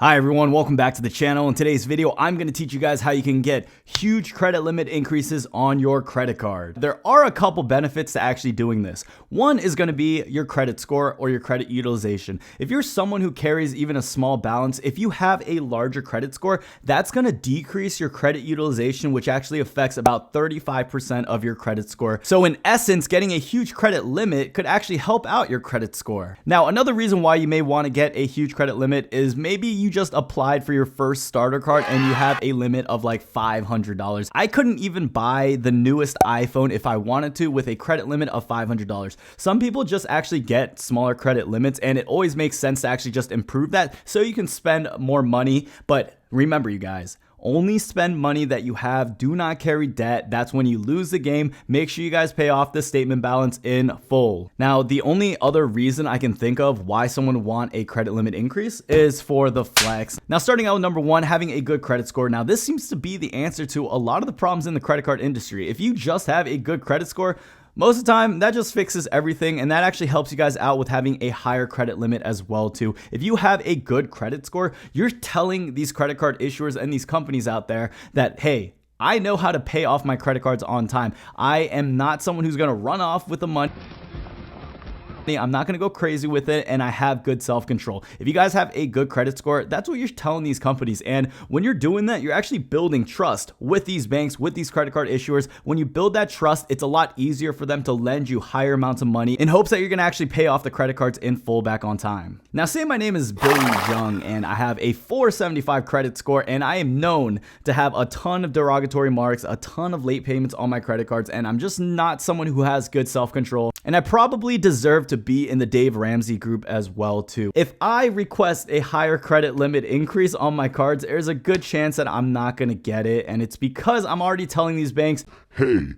Hi everyone, welcome back to the channel. In today's video, I'm going to teach you guys how you can get huge credit limit increases on your credit card. There are a couple benefits to actually doing this. One is going to be your credit score or your credit utilization. If you're someone who carries even a small balance, if you have a larger credit score, that's going to decrease your credit utilization, which actually affects about 35% of your credit score. So in essence, getting a huge credit limit could actually help out your credit score. Now, another reason why you may want to get a huge credit limit is maybe you just applied for your first starter card and you have a limit of like $500. I couldn't even buy the newest iPhone if I wanted to with a credit limit of $500. Some people just actually get smaller credit limits, and it always makes sense to actually just improve that so you can spend more money. But remember, you guys, only spend money that you have. Do not carry debt. That's when you lose the game. Make sure you guys pay off the statement balance in full. Now, the only other reason I can think of why someone would want a credit limit increase is for the flex. Now, starting out with number one, having a good credit score. Now, this seems to be the answer to a lot of the problems in the credit card industry. If you just have a good credit score, most of the time, that just fixes everything, and that actually helps you guys out with having a higher credit limit as well too. If you have a good credit score, you're telling these credit card issuers and these companies out there that, hey, I know how to pay off my credit cards on time. I am not someone who's going to run off with the money. I'm not going to go crazy with it, and I have good self-control. If you guys have a good credit score, that's what you're telling these companies. And when you're doing that, you're actually building trust with these banks, with these credit card issuers. When you build that trust, it's a lot easier for them to lend you higher amounts of money in hopes that you're going to actually pay off the credit cards in full back on time. Now, say my name is Billy Jung and I have a 475 credit score, and I am known to have a ton of derogatory marks, a ton of late payments on my credit cards, and I'm just not someone who has good self-control. And I probably deserve to be in the Dave Ramsey group as well too. If I request a higher credit limit increase on my cards, there's a good chance that I'm not going to get it, and it's because I'm already telling these banks, hey,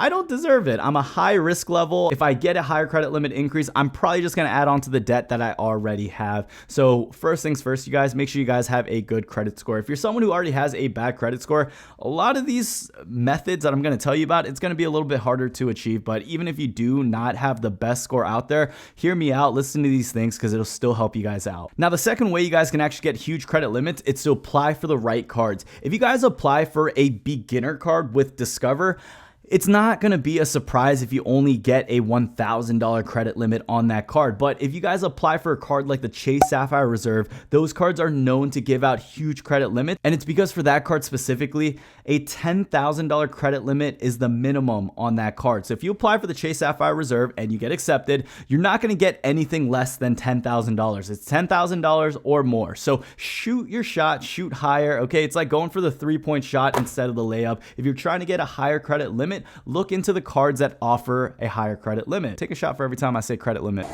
I don't deserve it. I'm a high risk level. If I get a higher credit limit increase, I'm probably just going to add on to the debt that I already have. So first things first, you guys, make sure you guys have a good credit score. If you're someone who already has a bad credit score, a lot of these methods that I'm going to tell you about, it's going to be a little bit harder to achieve. But even if you do not have the best score out there, hear me out, listen to these things because it'll still help you guys out. Now, the second way you guys can actually get huge credit limits, it's to apply for the right cards. If you guys apply for a beginner card with Discover, it's not going to be a surprise if you only get a $1,000 credit limit on that card. But if you guys apply for a card like the Chase Sapphire Reserve, those cards are known to give out huge credit limits. And it's because for that card specifically, a $10,000 credit limit is the minimum on that card. So if you apply for the Chase Sapphire Reserve and you get accepted, you're not going to get anything less than $10,000. It's $10,000 or more. So shoot your shot, shoot higher. Okay, it's like going for the 3-point shot instead of the layup. If you're trying to get a higher credit limit, look into the cards that offer a higher credit limit. Take a shot for every time I say credit limit.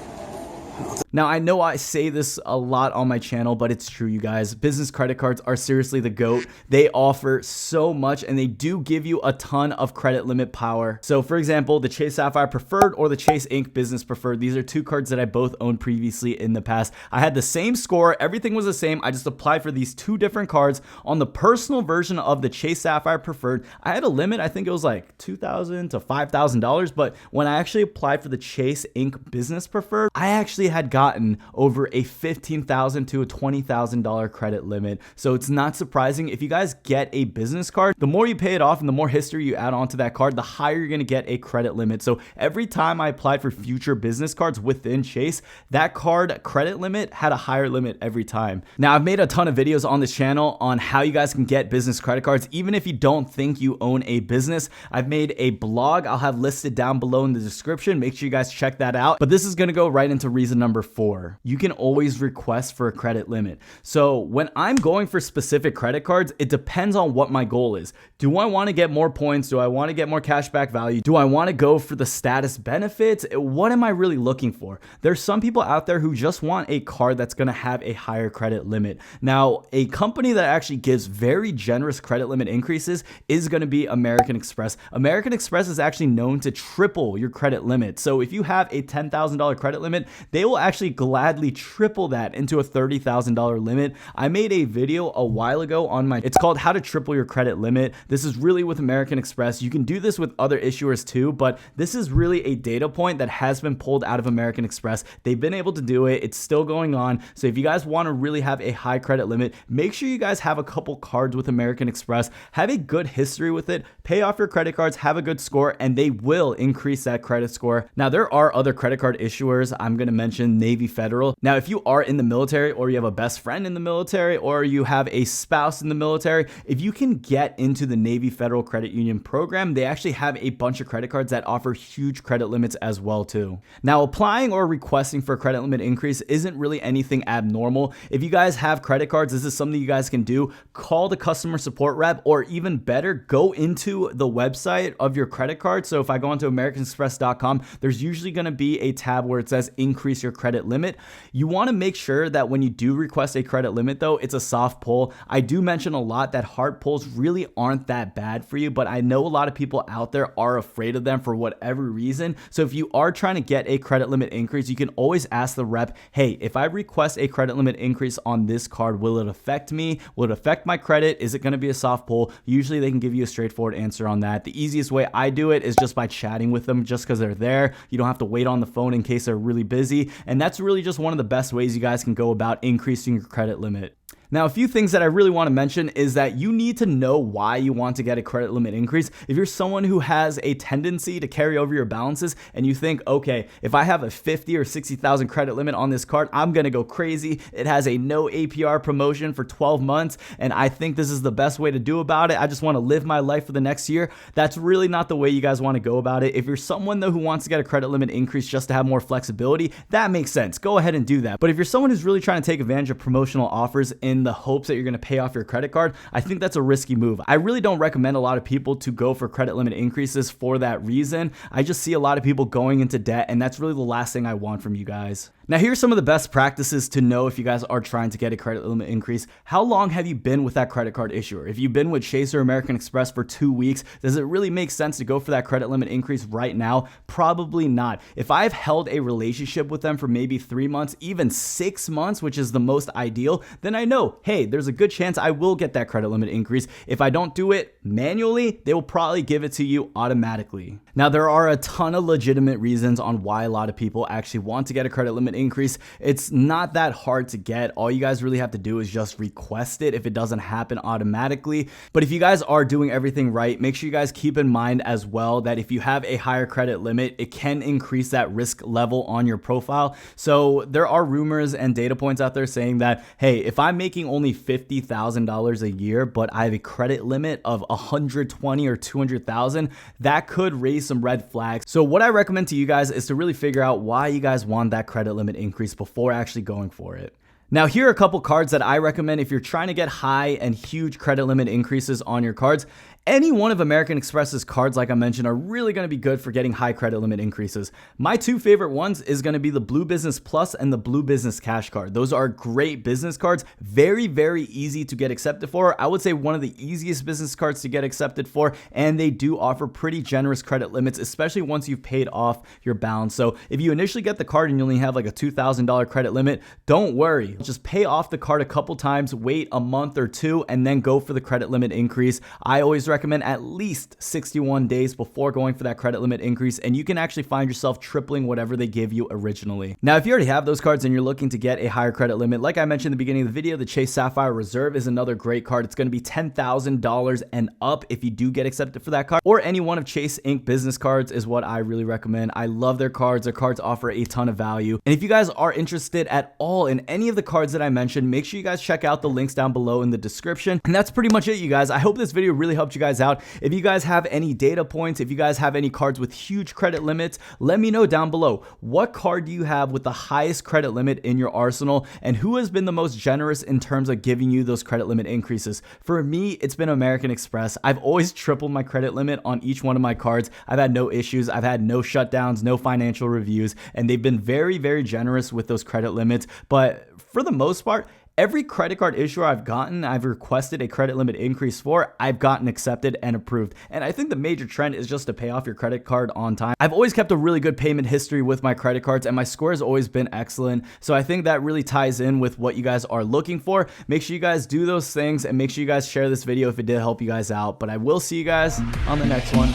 Now, I know I say this a lot on my channel, but it's true, you guys. Business credit cards are seriously the GOAT. They offer so much, and they do give you a ton of credit limit power. So, for example, the Chase Sapphire Preferred or the Chase Ink Business Preferred, these are two cards that I both owned previously in the past. I had the same score. Everything was the same. I just applied for these two different cards. On the personal version of the Chase Sapphire Preferred, I had a limit. I think it was like $2,000 to $5,000, but when I actually applied for the Chase Ink Business Preferred, I actually had gotten over a $15,000 to a $20,000 credit limit. So it's not surprising if you guys get a business card, the more you pay it off and the more history you add on to that card, the higher you're going to get a credit limit. So every time I applied for future business cards within Chase, that card credit limit had a higher limit every time. Now, I've made a ton of videos on this channel on how you guys can get business credit cards, even if you don't think you own a business. I've made a blog I'll have listed down below in the description. Make sure you guys check that out. But this is going to go right into reason number 4. You can always request for a credit limit. So when I'm going for specific credit cards, it depends on what my goal is. Do I want to get more points? Do I want to get more cashback value? Do I want to go for the status benefits? What am I really looking for? There's some people out there who just want a card that's going to have a higher credit limit. Now, a company that actually gives very generous credit limit increases is going to be American Express. American Express is actually known to triple your credit limit. So if you have a $10,000 credit limit, they they will actually gladly triple that into a $30,000 limit. I made a video a while ago on it's called How to Triple Your Credit Limit. This is really with American Express. You can do this with other issuers too, but this is really a data point that has been pulled out of American Express. They've been able to do it. It's still going on. So if you guys want to really have a high credit limit, make sure you guys have a couple cards with American Express, have a good history with it, pay off your credit cards, have a good score, and they will increase that credit score. Now, there are other credit card issuers. I'm going to mention Navy Federal. Now, if you are in the military, or you have a best friend in the military, or you have a spouse in the military, if you can get into the Navy Federal Credit Union program, they actually have a bunch of credit cards that offer huge credit limits as well too. Now, applying or requesting for a credit limit increase isn't really anything abnormal. If you guys have credit cards, this is something you guys can do. Call the customer support rep, or even better, go into the website of your credit card. So if I go onto americanexpress.com, there's usually going to be a tab where it says increase your credit limit. You want to make sure that when you do request a credit limit though, it's a soft pull. I do mention a lot that hard pulls really aren't that bad for you, but I know a lot of people out there are afraid of them for whatever reason. So if you are trying to get a credit limit increase, you can always ask the rep, hey, if I request a credit limit increase on this card, will it affect me? Will it affect my credit? Is it going to be a soft pull? Usually they can give you a straightforward answer on that. The easiest way I do it is just by chatting with them, just because they're there. You don't have to wait on the phone in case they're really busy. And that's really just one of the best ways you guys can go about increasing your credit limit. Now, a few things that I really want to mention is that you need to know why you want to get a credit limit increase. If you're someone who has a tendency to carry over your balances and you think, okay, if I have a 50 or 60,000 credit limit on this card, I'm going to go crazy. It has a no APR promotion for 12 months, and I think this is the best way to do about it. I just want to live my life for the next year. That's really not the way you guys want to go about it. If you're someone though who wants to get a credit limit increase just to have more flexibility, that makes sense. Go ahead and do that. But if you're someone who's really trying to take advantage of promotional offers in the hopes that you're going to pay off your credit card, I think that's a risky move. I really don't recommend a lot of people to go for credit limit increases for that reason. I just see a lot of people going into debt, and that's really the last thing I want from you guys. Now, here's some of the best practices to know if you guys are trying to get a credit limit increase. How long have you been with that credit card issuer? If you've been with Chase or American Express for 2 weeks, does it really make sense to go for that credit limit increase right now? Probably not. If I've held a relationship with them for maybe 3 months, even 6 months, which is the most ideal, then I know, hey, there's a good chance I will get that credit limit increase. If I don't do it manually, they will probably give it to you automatically. Now, there are a ton of legitimate reasons on why a lot of people actually want to get a credit limit increase. It's not that hard to get. All you guys really have to do is just request it if it doesn't happen automatically. But if you guys are doing everything right, make sure you guys keep in mind as well that if you have a higher credit limit, it can increase that risk level on your profile. So there are rumors and data points out there saying that, hey, if I'm making only $50,000 a year, but I have a credit limit of 120 or 200,000, that could raise some red flags. So what I recommend to you guys is to really figure out why you guys want that credit limit increase before actually going for it. Now, here are a couple cards that I recommend if you're trying to get high and huge credit limit increases on your cards. Any one of American Express's cards, like I mentioned, are really going to be good for getting high credit limit increases. My two favorite ones is going to be the Blue Business Plus and the Blue Business Cash card. Those are great business cards, very, very easy to get accepted for. I would say one of the easiest business cards to get accepted for, and they do offer pretty generous credit limits, especially once you've paid off your balance. So if you initially get the card and you only have like a $2,000 credit limit, don't worry. Just pay off the card a couple times, wait a month or two, and then go for the credit limit increase. I always recommend at least 61 days before going for that credit limit increase, and you can actually find yourself tripling whatever they give you originally. Now, if you already have those cards and you're looking to get a higher credit limit, like I mentioned in the beginning of the video, the Chase Sapphire Reserve is another great card. It's going to be $10,000 and up if you do get accepted for that card, or any one of Chase Inc. business cards is what I really recommend. I love their cards. Their cards offer a ton of value. And if you guys are interested at all in any of the cards that I mentioned, make sure you guys check out the links down below in the description. And that's pretty much it, you guys. I hope this video really helped you guys out. If you guys have any data points, if you guys have any cards with huge credit limits, let me know down below. What card do you have with the highest credit limit in your arsenal, and who has been the most generous in terms of giving you those credit limit increases? For me, it's been American Express. I've always tripled my credit limit on each one of my cards. I've had no issues. I've had no shutdowns, no financial reviews, and they've been very, very generous with those credit limits. But for the most part, every credit card issuer I've requested a credit limit increase for, I've gotten accepted and approved. And I think the major trend is just to pay off your credit card on time. I've always kept a really good payment history with my credit cards, and my score has always been excellent. So I think that really ties in with what you guys are looking for. Make sure you guys do those things, and make sure you guys share this video if it did help you guys out. But I will see you guys on the next one.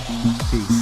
Peace.